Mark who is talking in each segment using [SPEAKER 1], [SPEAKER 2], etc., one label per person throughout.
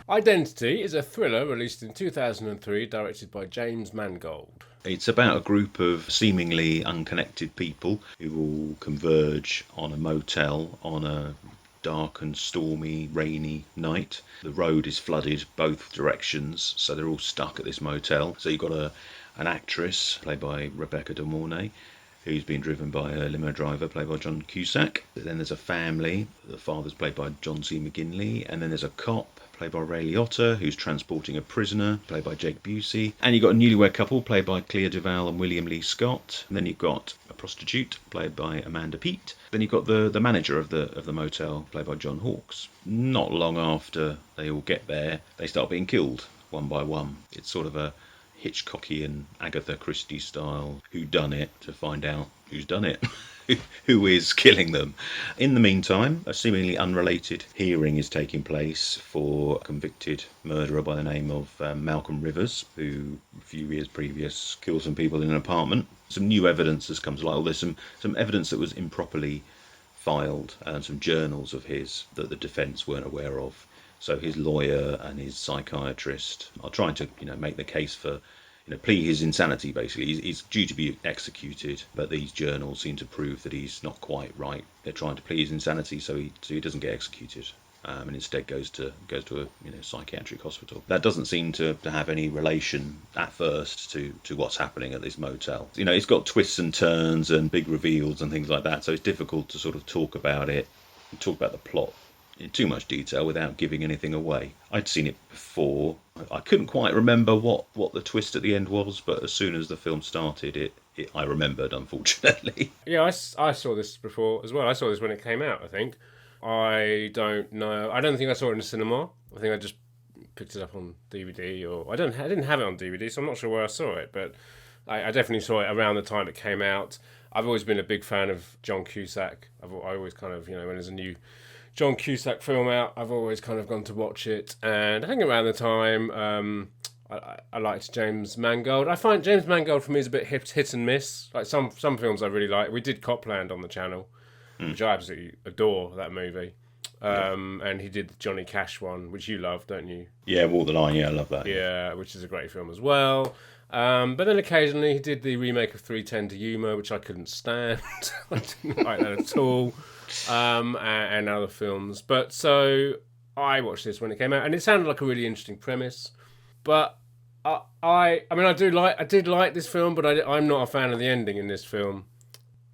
[SPEAKER 1] Identity is a thriller released in 2003, directed by James Mangold.
[SPEAKER 2] It's about a group of seemingly unconnected people who all converge on a motel on a dark and stormy, rainy night. The road is flooded both directions, so they're all stuck at this motel. So you've got an actress, played by Rebecca De Mornay, who's been driven by a limo driver played by John Cusack. Then there's a family. The father's played by John C. McGinley. And then there's a cop played by Ray Liotta, who's transporting a prisoner played by Jake Busey. And you've got a newlywed couple played by Clea Duvall and William Lee Scott. And then you've got a prostitute played by Amanda Peet. Then you've got the manager of the motel played by John Hawkes. Not long after they all get there, they start being killed one by one. It's sort of a Hitchcockian Agatha Christie style whodunit to find out who's done it, who is killing them. In the meantime, a seemingly unrelated hearing is taking place for a convicted murderer by the name of Malcolm Rivers, who a few years previous killed some people in an apartment. Some new evidence has come to light. There's some evidence that was improperly filed and some journals of his that the defence weren't aware of. So his lawyer and his psychiatrist are trying to, make the case for, plea his insanity, basically. He's due to be executed, but these journals seem to prove that he's not quite right. They're trying to plea his insanity so he doesn't get executed. And instead goes to a psychiatric hospital. That doesn't seem to have any relation at first to what's happening at this motel. It's got twists and turns and big reveals and things like that, so it's difficult to sort of talk about it and talk about the plot in too much detail without giving anything away. I'd seen it before. I couldn't quite remember what the twist at the end was, but as soon as the film started, I remembered, unfortunately.
[SPEAKER 1] Yeah, I saw this before as well. I saw this when it came out, I think. I don't know. I don't think I saw it in the cinema. I think I just picked it up on DVD, or I didn't have it on DVD, so I'm not sure where I saw it, but I definitely saw it around the time it came out. I've always been a big fan of John Cusack. I always kind of, when there's a new John Cusack film out, I've always kind of gone to watch it. And I think around the time, I liked James Mangold. I find James Mangold for me is a bit hit and miss. Like some films I really like. We did Copland on the channel, which I absolutely adore, that movie. And he did the Johnny Cash one, which you love, don't you?
[SPEAKER 2] Yeah, Walk the Line. Yeah, I love that.
[SPEAKER 1] Yeah, which is a great film as well. But then occasionally he did the remake of 310 to Yuma, which I couldn't stand. I didn't like that at all. And other films. But so I watched this when it came out, and it sounded like a really interesting premise. But I did like this film, but I'm not a fan of the ending in this film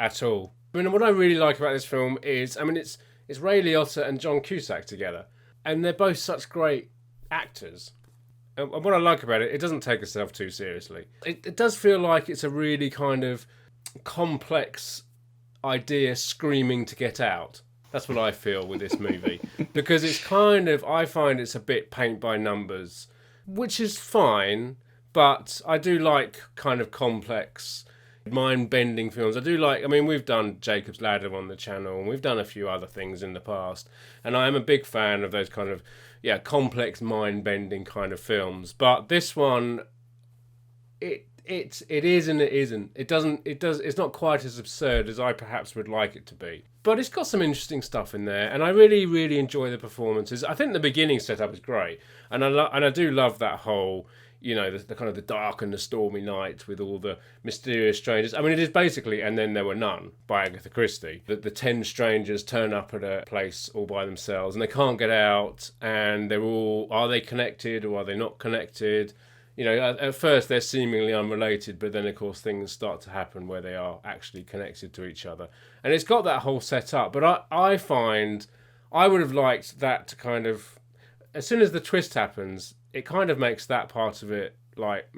[SPEAKER 1] at all. I mean, what I really like about this film is, it's Ray Liotta and John Cusack together, and they're both such great actors. And what I like about it, it doesn't take itself too seriously. It does feel like it's a really kind of complex idea screaming to get out. That's what I feel with this movie. Because it's kind of, I find it's a bit paint by numbers, which is fine, but I do like kind of complex, mind-bending films. I do like, we've done Jacob's Ladder on the channel, and we've done a few other things in the past, and I am a big fan of those kind of, complex, mind-bending kind of films. But this one, it is and it isn't. It's not quite as absurd as I perhaps would like it to be. But it's got some interesting stuff in there, and I really, really enjoy the performances. I think the beginning setup is great, and I do love that whole, the kind of the dark and the stormy night with all the mysterious strangers. It is basically And Then There Were None by Agatha Christie. The 10 strangers turn up at a place all by themselves, and they can't get out, and are they connected or are they not connected? At first they're seemingly unrelated, but then of course things start to happen where they are actually connected to each other. And it's got that whole set up. But I find I would have liked that to kind of, as soon as the twist happens, it kind of makes that part of it like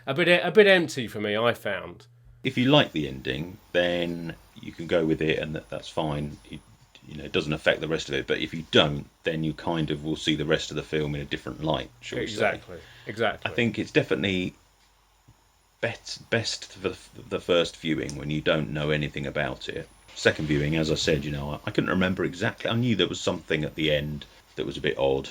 [SPEAKER 1] a bit empty for me, I found.
[SPEAKER 2] If you like the ending, then you can go with it, and that's fine. It doesn't affect the rest of it. But if you don't, then you kind of will see the rest of the film in a different light, shall we say.
[SPEAKER 1] Exactly.
[SPEAKER 2] I think it's definitely best for the first viewing when you don't know anything about it. Second viewing, as I said, I couldn't remember exactly. I knew there was something at the end that was a bit odd.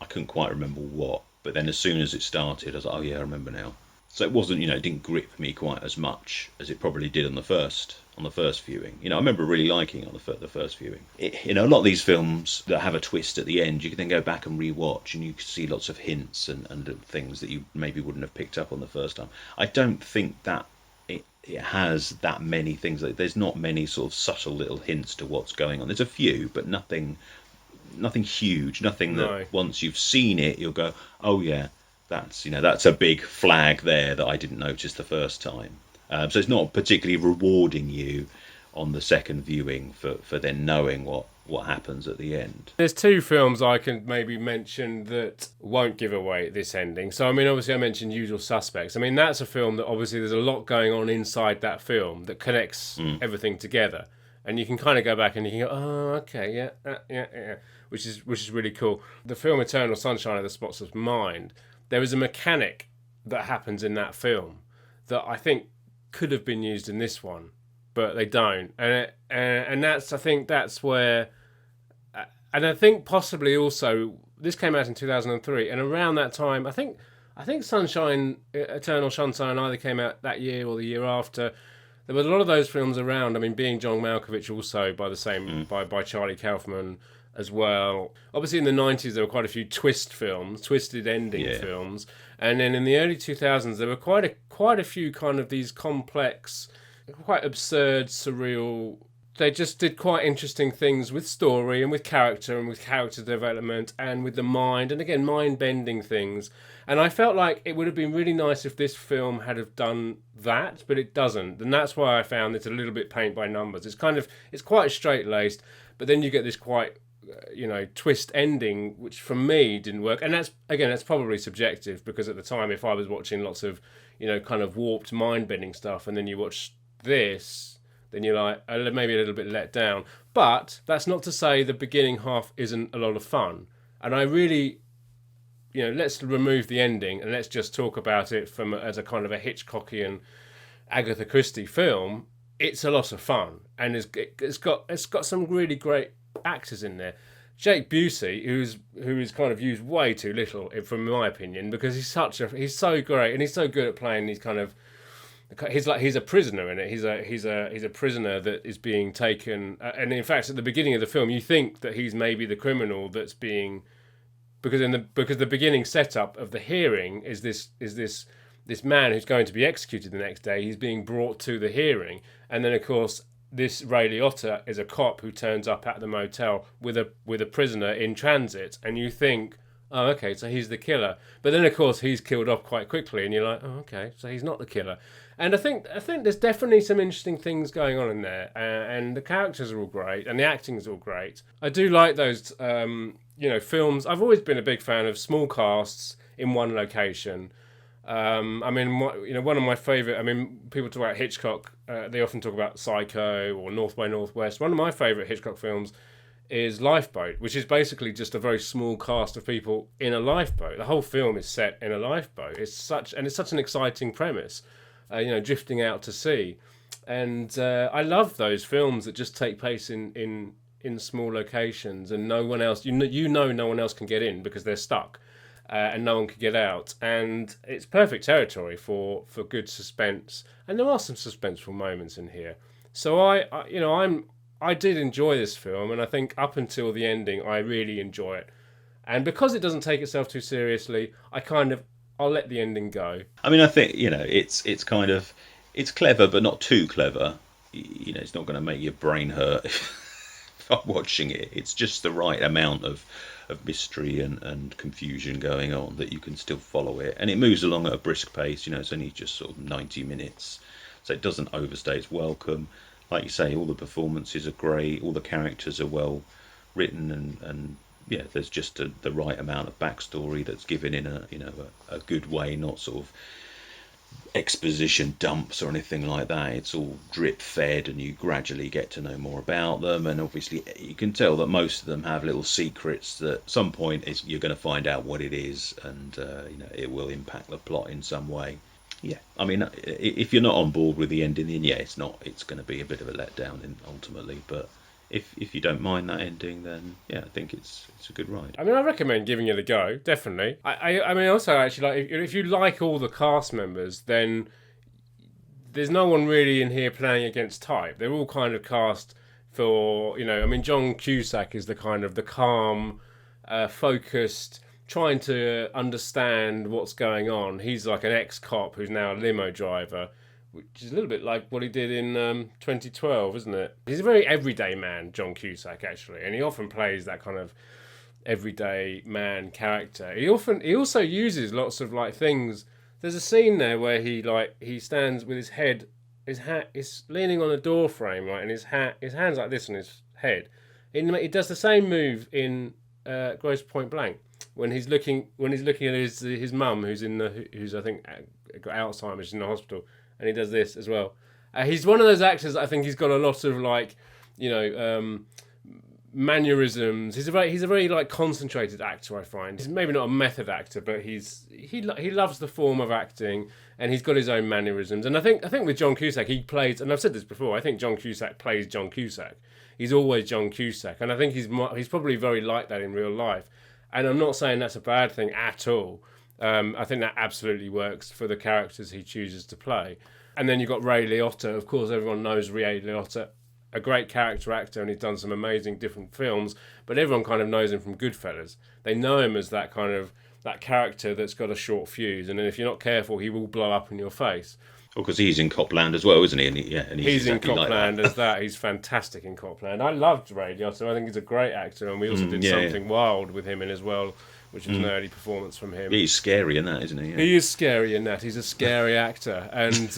[SPEAKER 2] I couldn't quite remember what. But then as soon as it started, I was like, oh yeah, I remember now. So it wasn't, it didn't grip me quite as much as it probably did on the first on the first viewing. I remember really liking it on the first viewing. A lot of these films that have a twist at the end, you can then go back and rewatch, and you can see lots of hints and things that you maybe wouldn't have picked up on the first time. I don't think that it has that many things. There's not many sort of subtle little hints to what's going on. There's a few, but nothing huge, nothing that once you've seen it, you'll go, oh yeah, that's a big flag there that I didn't notice the first time. So it's not particularly rewarding you on the second viewing for then knowing what happens at the end.
[SPEAKER 1] There's two films I can maybe mention that won't give away this ending. So, I mean, obviously I mentioned Usual Suspects. I mean, that's a film that obviously there's a lot going on inside that film that connects everything together. And you can kind of go back and you can go, oh, okay, yeah, which is really cool. The film Eternal Sunshine of the Spotless Mind, there is a mechanic that happens in that film that I think could have been used in this one, but they don't. And that's, I think that's where... And I think possibly also, this came out in 2003, and around that time, I think Eternal Sunshine either came out that year or the year after. There was a lot of those films around. I mean, Being John Malkovich also by the same by Charlie Kaufman as well. Obviously, in the 90s there were quite a few twisted ending films, and then in the early 2000s there were quite a few kind of these complex, quite absurd, surreal. They just did quite interesting things with story and with character development and with the mind, and again, mind-bending things. And I felt like it would have been really nice if this film had have done that, but it doesn't. And that's why I found it's a little bit paint by numbers. It's quite straight-laced, but then you get this quite, twist ending, which for me didn't work. And that's probably subjective, because at the time, if I was watching lots of, kind of warped mind-bending stuff, and then you watch this, then you're like, maybe a little bit let down. But that's not to say the beginning half isn't a lot of fun. And I really, let's remove the ending and let's just talk about it as a kind of a Hitchcockian Agatha Christie film. It's a lot of fun, and it's got some really great actors in there. Jake Busey, who is kind of used way too little, from my opinion, because he's so great, and he's so good at playing these kind of. He's a prisoner in it. He's a prisoner that is being taken, and in fact, at the beginning of the film, you think that he's maybe the criminal that's being, because the beginning setup of the hearing is this man who's going to be executed the next day. He's being brought to the hearing, and then of course this Ray Liotta is a cop who turns up at the motel with a prisoner in transit, and you think, oh, okay, so he's the killer. But then, of course, he's killed off quite quickly, and you're like, oh, okay, so he's not the killer. And I think there's definitely some interesting things going on in there, and the characters are all great, and the acting is all great. I do like those, films. I've always been a big fan of small casts in one location. I mean, one of my favourite. I mean, people talk about Hitchcock. They often talk about Psycho or North by Northwest. One of my favourite Hitchcock films is Lifeboat, which is basically just a very small cast of people in a lifeboat. The whole film is set in a lifeboat. It's such an exciting premise, drifting out to sea, and I love those films that just take place in small locations, and no one else, no one else can get in because they're stuck, and no one can get out, and it's perfect territory for good suspense, and there are some suspenseful moments in here. So I did enjoy this film, and I think up until the ending, I really enjoy it. And because it doesn't take itself too seriously, I'll let the ending go.
[SPEAKER 2] I mean, I think, it's kind of, it's clever, but not too clever. It's not going to make your brain hurt if I'm watching it. It's just the right amount of mystery and confusion going on that you can still follow it. And it moves along at a brisk pace. It's only just sort of 90 minutes. So it doesn't overstay its welcome. Like you say, all the performances are great, all the characters are well written, and there's just the right amount of backstory that's given in a good way, not sort of exposition dumps or anything like that. It's all drip fed, and you gradually get to know more about them, and obviously you can tell that most of them have little secrets that at some point you're going to find out what it is, and it will impact the plot in some way. Yeah, I mean, if you're not on board with the ending, then it's going to be a bit of a letdown ultimately. But if you don't mind that ending, then I think it's a good ride.
[SPEAKER 1] I mean, I recommend giving it a go, definitely. I mean, also actually, like if you like all the cast members, then there's no one really in here playing against type. They're all kind of cast for, I mean, John Cusack is the kind of the calm, focused, trying to understand what's going on. He's like an ex-cop who's now a limo driver, which is a little bit like what he did in 2012, isn't it? He's a very everyday man, John Cusack, actually, and he often plays that kind of everyday man character. He also uses lots of like things. There's a scene there where he stands with his head, his hat is leaning on a door frame, right, and his hand's like this on his head. He does the same move in Grosse Point Blank when he's looking at his mum who's I think got Alzheimer's in the hospital, and he does this as well. He's one of those actors that I think he's got a lot of like, mannerisms. He's a very like concentrated actor, I find. He's maybe not a method actor, but he loves the form of acting, and he's got his own mannerisms. And I think with John Cusack, he plays, and I've said this before, I think John Cusack plays John Cusack. He's always John Cusack, and I think he's probably very like that in real life. And I'm not saying that's a bad thing at all. I think that absolutely works for the characters he chooses to play. And then you've got Ray Liotta. Of course, everyone knows Ray Liotta, a great character actor, and he's done some amazing different films, but everyone kind of knows him from Goodfellas. They know him as that character that's got a short fuse, and then if you're not careful, he will blow up in your face.
[SPEAKER 2] Well, because he's in Copland as well, isn't he? And he's
[SPEAKER 1] exactly
[SPEAKER 2] in Copland
[SPEAKER 1] like as that. He's fantastic in Copland. I loved Ray Liotta. I think he's a great actor, and we also did Something Wild with him in as well, which was an early performance from him.
[SPEAKER 2] He's scary in that, isn't he? Yeah.
[SPEAKER 1] He is scary in that. He's a scary actor, and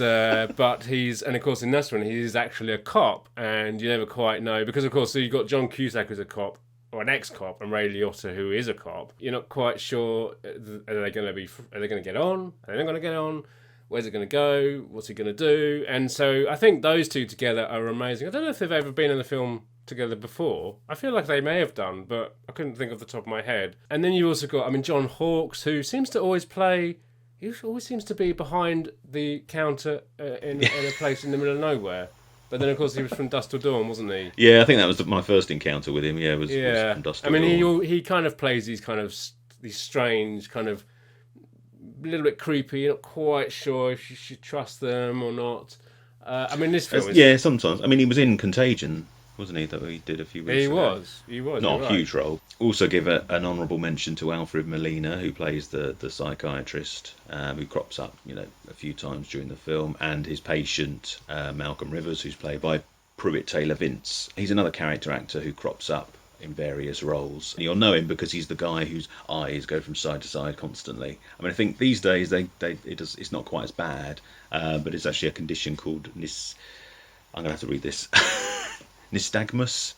[SPEAKER 1] but and of course in this one he is actually a cop, and you never quite know because of course so you've got John Cusack as a cop or an ex-cop, and Ray Liotta who is a cop. You're not quite sure are they going to get on? Are they not going to get on? Where's it going to go? What's he going to do? And so I think those two together are amazing. I don't know if they've ever been in a film together before. I feel like they may have done, but I couldn't think off the top of my head. And then you also got, John Hawkes, who seems to always play... He always seems to be behind the counter in a place in the middle of nowhere. But then, of course, he was from Dusk Till Dawn, wasn't he?
[SPEAKER 2] Yeah, I think that was my first encounter with him. Yeah, was from Dusk Till Dawn.
[SPEAKER 1] He kind of plays these strange kind of a little bit creepy. You're not quite sure if you should trust them or not. This film is...
[SPEAKER 2] Yeah, sometimes. He was in Contagion, wasn't he, that he did a few weeks ago?
[SPEAKER 1] He was.
[SPEAKER 2] Not a huge role. Also give an honourable mention to Alfred Molina, who plays the psychiatrist, who crops up, a few times during the film, and his patient, Malcolm Rivers, who's played by Pruitt Taylor Vince. He's another character actor who crops up in various roles. You'll know him because he's the guy whose eyes go from side to side constantly. I think these days it's not quite as bad, but it's actually a condition called I'm going to have to read this. Nystagmus,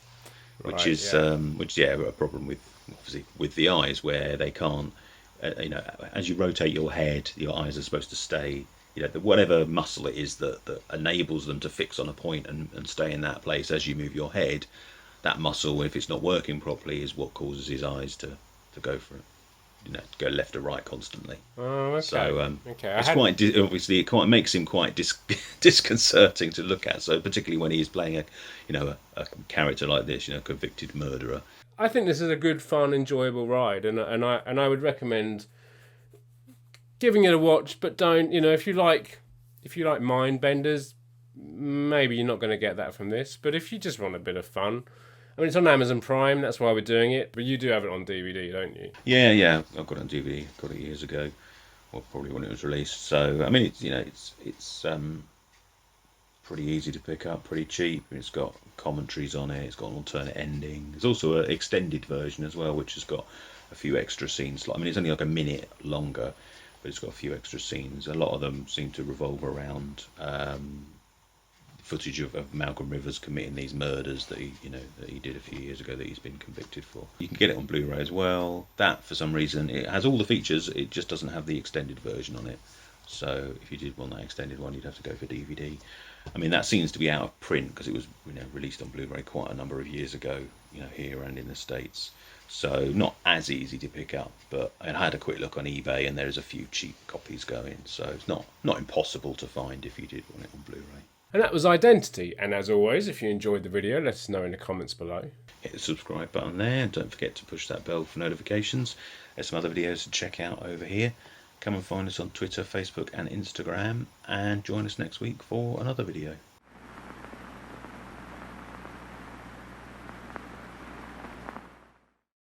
[SPEAKER 2] which is a problem with the eyes where they can't, as you rotate your head, your eyes are supposed to stay. Whatever muscle it is that enables them to fix on a point and stay in that place as you move your head. That muscle, if it's not working properly, is what causes his eyes to go for it, go left or right constantly.
[SPEAKER 1] Oh, okay.
[SPEAKER 2] So it's obviously it quite makes him quite disconcerting to look at. So particularly when he's playing a character like this, convicted murderer.
[SPEAKER 1] I think this is a good, fun, enjoyable ride, and I would recommend giving it a watch. But don't if you like mind benders, maybe you're not going to get that from this. But if you just want a bit of fun. It's on Amazon Prime, that's why we're doing it. But you do have it on DVD, don't you?
[SPEAKER 2] Yeah. I've got it on DVD. Got it years ago, or probably when it was released. So it's pretty easy to pick up, pretty cheap. It's got commentaries on it. It's got an alternate ending. There's also an extended version as well, which has got a few extra scenes. It's only like a minute longer, but it's got a few extra scenes. A lot of them seem to revolve around footage of Malcolm Rivers committing these murders that he did a few years ago that he's been convicted for. You can get it on Blu-ray as well. That, for some reason, it has all the features. It just doesn't have the extended version on it. So if you did want that extended one, you'd have to go for DVD. That seems to be out of print because it was released on Blu-ray quite a number of years ago, here and in the States. So not as easy to pick up, but I had a quick look on eBay and there's a few cheap copies going. So it's not impossible to find if you did want it on Blu-ray.
[SPEAKER 1] And that was Identity. And as always, if you enjoyed the video, let us know in the comments below.
[SPEAKER 2] Hit the subscribe button there. And don't forget to push that bell for notifications. There's some other videos to check out over here. Come and find us on Twitter, Facebook and Instagram, and join us next week for another video.